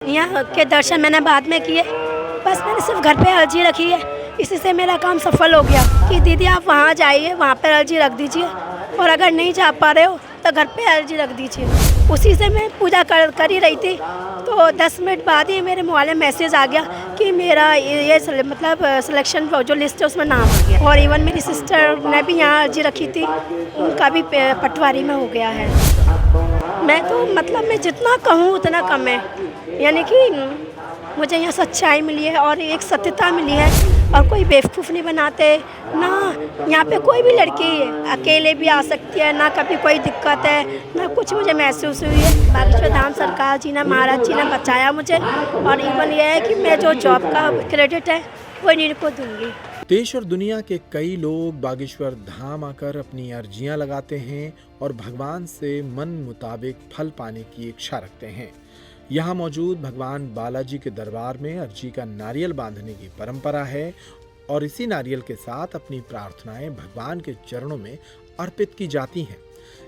यहाँ के दर्शन मैंने बाद में किए, बस मैंने सिर्फ घर पे अर्जी रखी है, इसी से मेरा काम सफल हो गया कि दीदी आप वहाँ जाइए, वहाँ पर अर्जी रख दीजिए और अगर नहीं जा पा रहे हो तो घर पे अर्जी रख दीजिए। उसी से मैं पूजा कर ही रही थी तो 10 मिनट बाद ही मेरे मोबाइल में मैसेज आ गया कि मेरा ये मतलब सिलेक्शन जो लिस्ट है उसमें नाम आ गया। और इवन मेरी सिस्टर ने भी यहाँ अर्जी रखी थी, उनका भी पटवारी में हो गया है। मैं तो मतलब मैं जितना कहूँ उतना कम है, यानी कि मुझे यहाँ सच्चाई मिली है और एक सत्यता मिली है और कोई बेवकूफ़ नहीं बनाते ना। यहाँ पे कोई भी लड़की अकेले भी आ सकती है ना, कभी कोई दिक्कत है ना कुछ मुझे महसूस हुई है। बागेश्वर धाम सरकार जी ने, महाराज जी ने बचाया मुझे और इवन ये है कि मैं जो जॉब का क्रेडिट है वो इन्हीं को दूँगी। देश और दुनिया के कई लोग बागेश्वर धाम आकर अपनी अर्जियां लगाते हैं और भगवान से मन मुताबिक फल पाने की इच्छा रखते हैं। यहाँ मौजूद भगवान बालाजी के दरबार में अर्जी का नारियल बांधने की परंपरा है और इसी नारियल के साथ अपनी प्रार्थनाएं भगवान के चरणों में अर्पित की जाती हैं।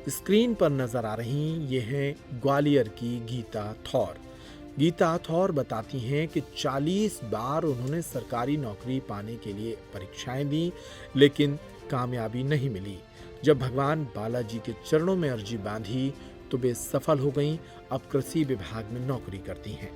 स्क्रीन पर नजर आ रही ये हैं ग्वालियर की गीता थौर। गीता थौर बताती हैं कि 40 बार उन्होंने सरकारी नौकरी पाने के लिए परीक्षाएं दी, लेकिन कामयाबी नहीं मिली। जब भगवान बालाजी के चरणों में अर्जी बांधी तो वे सफल हो गईं। अब कृषि विभाग में नौकरी करती हैं।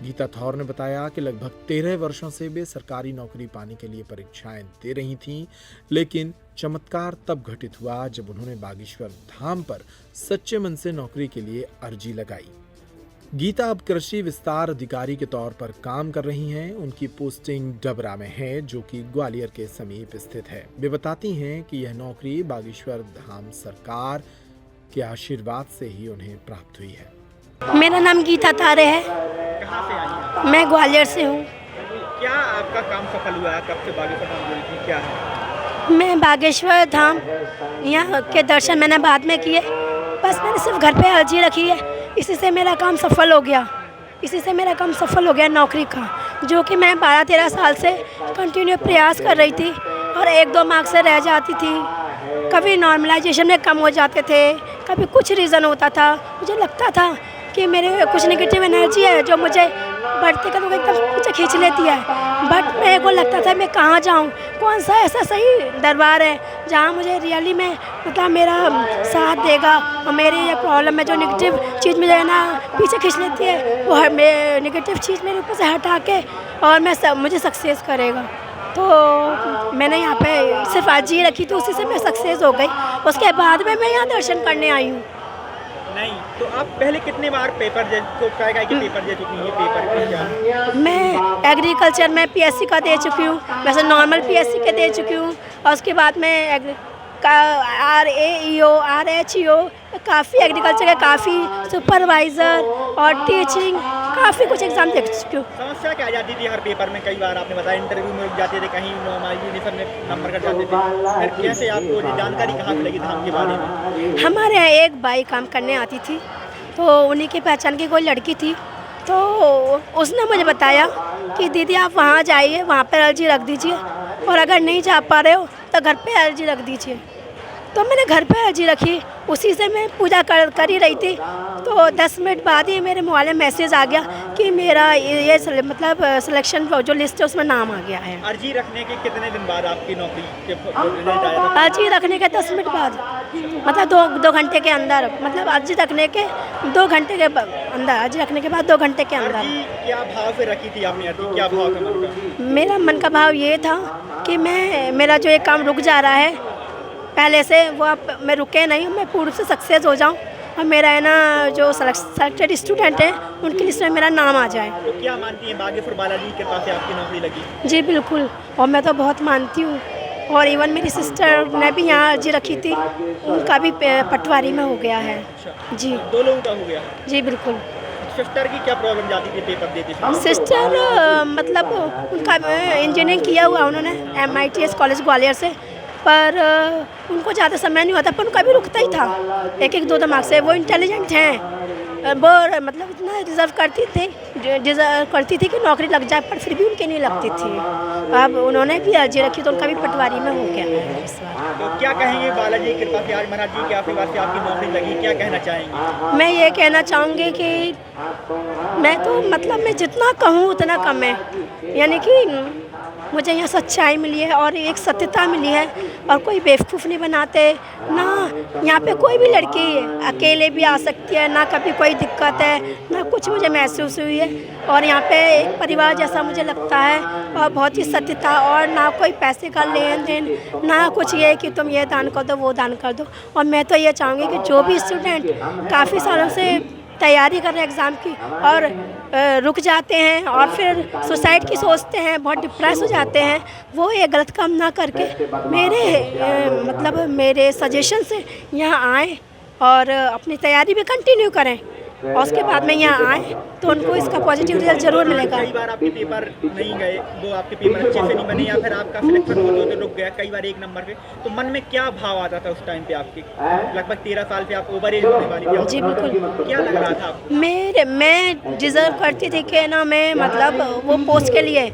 गीता थौर ने बताया कि लगभग 13 वर्षों से वे सरकारी नौकरी पाने के लिए परीक्षाएं दे रही थीं, लेकिन चमत्कार तब घटित हुआ जब उन्होंने बागेश्वर धाम पर सच्चे मन से नौकरी के लिए अर्जी लगाई। गीता अब कृषि विस्तार अधिकारी के तौर पर काम कर रही हैं। उनकी पोस्टिंग डबरा में है, जो कि ग्वालियर के समीप स्थित है। वे बताती हैं कि यह नौकरी बागेश्वर धाम सरकार के आशीर्वाद से ही उन्हें प्राप्त हुई है। मेरा नाम गीता तारे है। कहाँ से आई हैं? मैं ग्वालियर से हूँ। क्या आपका काम सफल हुआ है? कब से बागेश्वर धाम जुड़ी थी? क्या है? मैं बागेश्वर धाम यहाँ के दर्शन मैंने बाद में किए, बस मैंने सिर्फ घर पे अर्जी रखी है, इसी से मेरा काम सफल हो गया। इसी से मेरा काम सफल हो गया नौकरी का, जो कि मैं 12-13 साल से कंटिन्यू प्रयास कर रही थी और 1-2 मार्क्स से रह जाती थी। कभी नॉर्मलाइजेशन में कम हो जाते थे, कभी कुछ रीज़न होता था। मुझे लगता था कि मेरे कुछ नेगेटिव एनर्जी है जो मुझे बढ़ते कदम एकदम मुझे खींच लेती है। बट मेरे को लगता था मैं कहाँ जाऊँ, कौन सा ऐसा सही दरबार है जहाँ मुझे रियली में मतलब मेरा साथ देगा और मेरी ये प्रॉब्लम में जो नेगेटिव चीज़ मुझे ना पीछे खींच लेती है वो नेगेटिव चीज़ मेरे ऊपर से हटा के और मुझे सक्सेस करेगा। तो मैंने यहाँ पे सिर्फ अर्जी रखी थी, उसी से मैं सक्सेस हो गई। उसके बाद में मैं यहाँ दर्शन करने आई हूँ। नहीं तो आप पहले कितने बार पेपर दे चुकी हैं? पेपर क्या? मैं एग्रीकल्चर में पीएससी का दे चुकी हूँ, वैसे नॉर्मल पीएससी के दे चुकी हूँ और उसके बाद में RAEO RHEO काफ़ी एग्रीकल्चर के काफ़ी सुपरवाइज़र और टीचिंग काफ़ी कुछ एग्ज़ाम दे चुकी हूँ। समस्या क्या आ जाती थी हर पेपर में? कई बार आपने बताया इंटरव्यू में रुक जाते थे, कहीं यूनिफॉर्म में नंबर कट जाते थे। फिर कैसे आपको ये जानकारी कहाँ से लगी धाम के बारे में? हमारे यहाँ एक बाई काम करने आती थी, तो उन्हीं की पहचान की कोई लड़की थी, तो उसने मुझे बताया कि दीदी आप वहाँ जाइए, वहाँ पर अर्जी रख दीजिए और अगर नहीं जा पा रहे हो तो घर पे अर्जी रख दीजिए। तो मैंने घर पे अर्जी रखी, उसी से मैं पूजा कर ही रही थी तो 10 मिनट बाद ही मेरे मोबाइल में मैसेज आ गया कि मेरा ये मतलब सिलेक्शन जो लिस्ट है उसमें नाम आ गया है। अर्जी रखने के कितने दिन बाद आपकी नौकरी के रिजल्ट आया था? अर्जी रखने के 10 मिनट बाद, मतलब 2 घंटे के अंदर, मतलब अर्जी रखने के 2 घंटे के अंदर, अर्जी रखने के बाद 2 घंटे के अंदर। अर्जी क्या भाव से रखी थी आपने? अर्जी क्या भाव था मन का? मेरा मन का भाव ये था कि मेरा जो ये काम रुक जा रहा है पहले से, वो अब मैं रुके नहीं, मैं पूर्ण से सक्सेस हो जाऊं और मेरा है ना जो सेलेक्टेड स्टूडेंट हैं उनकी लिस्ट में मेरा नाम आ जाए। तो क्या मानती हैं बागेश्वर बालाजी के पास आपकी नौकरी लगी? जी बिल्कुल, और मैं तो बहुत मानती हूँ और इवन मेरी सिस्टर ने भी यहाँ अर्जी रखी थी, उनका भी पटवारी में हो गया है। जी 2 लोगों का हो गया? जी बिल्कुल। सिस्टर की क्या प्रॉब्लम जाती थी पेपर देते समय? सिस्टर मतलब उनका इंजीनियरिंग किया हुआ उन्होंने MITS कॉलेज ग्वालियर से, पर उनको ज़्यादा समय नहीं होता, पर उनका भी रुकता ही था 1-2 मार्क्स से। वो इंटेलिजेंट हैं वो मतलब इतना डिज़र्व करती थी कि नौकरी लग जाए, पर फिर भी उनके नहीं लगती थी। अब उन्होंने भी अर्जी रखी तो उनका भी पटवारी में हो गया है इस बार। तो क्या कहेंगे बालाजी की कृपा से आज महाराज जी के आशीर्वाद से आपकी नौकरी लगी, क्या कहना चाहेंगे? मैं ये कहना चाहूँगी कि मैं तो मतलब मैं जितना कहूँ उतना कम है, यानी कि मुझे यहाँ सच्चाई मिली है और एक सत्यता मिली है, और कोई बेवकूफ़ नहीं बनाते ना। यहाँ पे कोई भी लड़की अकेले भी आ सकती है, ना कभी कोई दिक्कत है ना कुछ मुझे महसूस हुई है। और यहाँ पे एक परिवार जैसा मुझे लगता है, और बहुत ही सत्यता, और ना कोई पैसे का लेन देन, ना कुछ ये कि तुम ये दान कर दो वो दान कर दो। और मैं तो ये चाहूँगी कि जो भी स्टूडेंट काफ़ी सालों से तैयारी कर रहे हैं एग्ज़ाम की और रुक जाते हैं और फिर सुसाइड की सोचते हैं, बहुत डिप्रेस हो जाते हैं, वो ये गलत काम ना करके मेरे सजेशन से यहाँ आएँ और अपनी तैयारी भी कंटिन्यू करें, और उसके बाद में यहाँ आए तो उनको इसका पॉजिटिव रिजल्ट ज़रूर मिलेगा। कई बार आपके पेपर नहीं गए, वो आपके पेपर अच्छे से नहीं बने, या फिर आपका सिलेक्शन होते रुक गया कई बार 1 नंबर पे, तो मन में क्या भाव आता था उस टाइम पे आपके? लगभग 13 साल पे आप ओवर एज होने वाली थी। जी बिल्कुल। क्या लग रहा था आपको? मैं डिज़र्व करती थी कि ना मैं मतलब वो पोस्ट के लिए,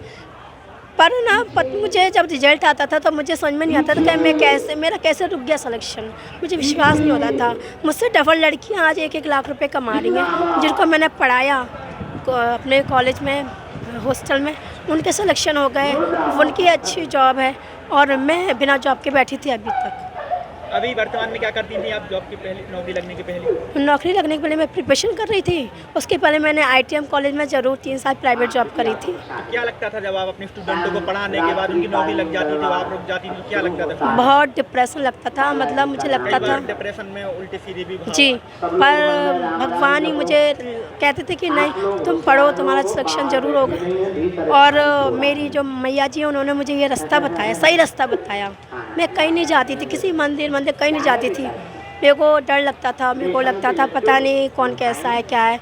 पर ना मुझे जब रिजल्ट आता था तो मुझे समझ में नहीं आता था कि मेरा कैसे रुक गया सिलेक्शन। मुझे विश्वास नहीं होता था। मुझसे डबल लड़कियां आज 1-1 लाख रुपए कमा रही हैं, जिनको मैंने पढ़ाया अपने कॉलेज में, हॉस्टल में, उनके सिलेक्शन हो गए, उनकी अच्छी जॉब है, और मैं बिना जॉब के बैठी थी अभी तक। अभी वर्तमान में क्या करती थी आप जॉब के पहले, नौकरी लगने के पहले? नौकरी लगने के पहले मैं प्रिपरेशन कर रही थी। उसके पहले मैंने ITM कॉलेज में ज़रूर 3 साल प्राइवेट जॉब करी थी। तो क्या लगता था जब आप अपने स्टूडेंटों को पढ़ाने के बाद उनकी नौकरी लग जाती थी, आप रुक जाती थी, क्या लगता था? बहुत डिप्रेशन लगता था, मतलब मुझे लगता था डिप्रेशन में उल्टे सीधे भी भाव। जी, पर भगवान ही मुझे कहते थे कि नहीं तुम पढ़ो, तुम्हारा सिलेक्शन ज़रूर होगा। और मेरी जो मैया जी हैं उन्होंने मुझे ये रास्ता बताया, सही रास्ता बताया। मैं कहीं नहीं जाती थी, किसी मंदिर कहीं नहीं जाती थी। मेरे को डर लगता था, मेरे को लगता था पता नहीं कौन कैसा है क्या है,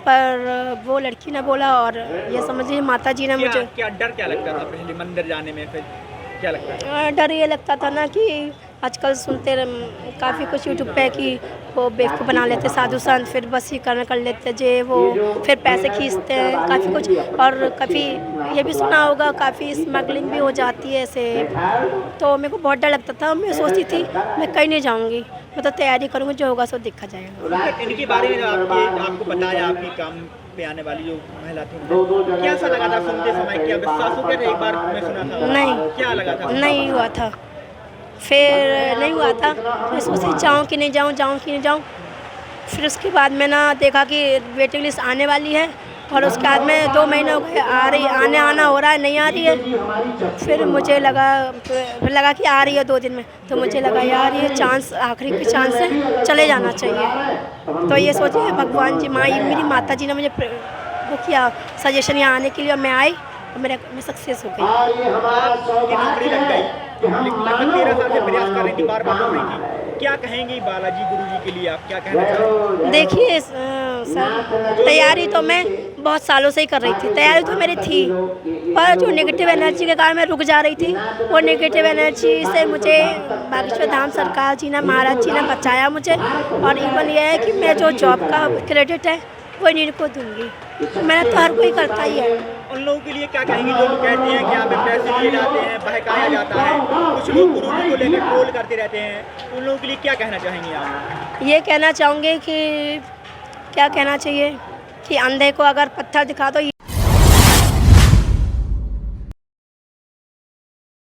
पर वो लड़की ने बोला, और ये समझ लीजिए माता जी ने मुझे क्या डर क्या लगता था पहले मंदिर जाने में? फिर क्या लगता था? डर ये लगता था ना कि आजकल सुनते काफ़ी कुछ यूट्यूब पे कि वो बेवकूफ़ बना लेते साधु संत, फिर बस ही कर लेते जे वो, फिर पैसे खींचते हैं काफ़ी कुछ। और कभी ये भी सुना होगा काफ़ी स्मगलिंग भी हो जाती है ऐसे, तो मेरे को बहुत डर लगता था। मैं सोचती थी मैं कहीं नहीं जाऊँगी, मैं तो तैयारी करूँगी, जो होगा सो देखा जाएगा। इनके बारे में आपको बताया, आपकी काम पे आने वाली जो महिला थी, क्या सा लगा था सुनते समय? क्या विश्वास हो गया था? एक बार मैं सुना था। नहीं, क्या लगा था? नहीं हुआ था, फिर नहीं हुआ था। मैं सोची जाऊँ कि नहीं जाऊँ। फिर उसके बाद मैंने देखा कि वेटिंग लिस्ट आने वाली है, और उसके बाद में 2 महीने हो गए, आना हो रहा है, नहीं आ रही है। फिर मुझे लगा कि आ रही है 2 दिन में, तो मुझे लगा यार ये चांस, आखिरी की चांस है, चले जाना चाहिए। तो ये सोचे भगवान जी, मेरी माता जी ने मुझे वो किया सजेशन यहाँ आने के लिए, और मैं आई और मैं सक्सेस हो गई। आपकी नौकरी लग गई, लगभग 13 साल से प्रयास कर रही थी, बार-बार हो रही थी। क्या कहेंगी बालाजी गुरुजी के लिए, आप क्या कहना चाहेंगे? देखिए सर, तैयारी तो मैं बहुत सालों से ही कर रही थी, तैयारी तो मेरी थी, पर जो नेगेटिव एनर्जी के कारण मैं रुक जा रही थी, वो नेगेटिव एनर्जी से मुझे बागेश्वर धाम सरकार जी ने, महाराज जी ने बचाया मुझे। और इवन ये है कि मैं जो जॉब का क्रेडिट है वो इन्हीं को दूंगी, मैंने तो हर कोई करता ही है। उन लोगों के लिए क्या कहेंगे जो लोग कहते हैं कि यहाँ पे पैसे लिए जाते हैं, बहकाया जाता है, कुछ लोग गुरुजी को लेकर ट्रोल करते रहते हैं, उन लोगों के लिए क्या कहना चाहेंगे आप? ये कहना चाहूँगी कि क्या कहना चाहिए कि अंधे को अगर पत्थर दिखा दो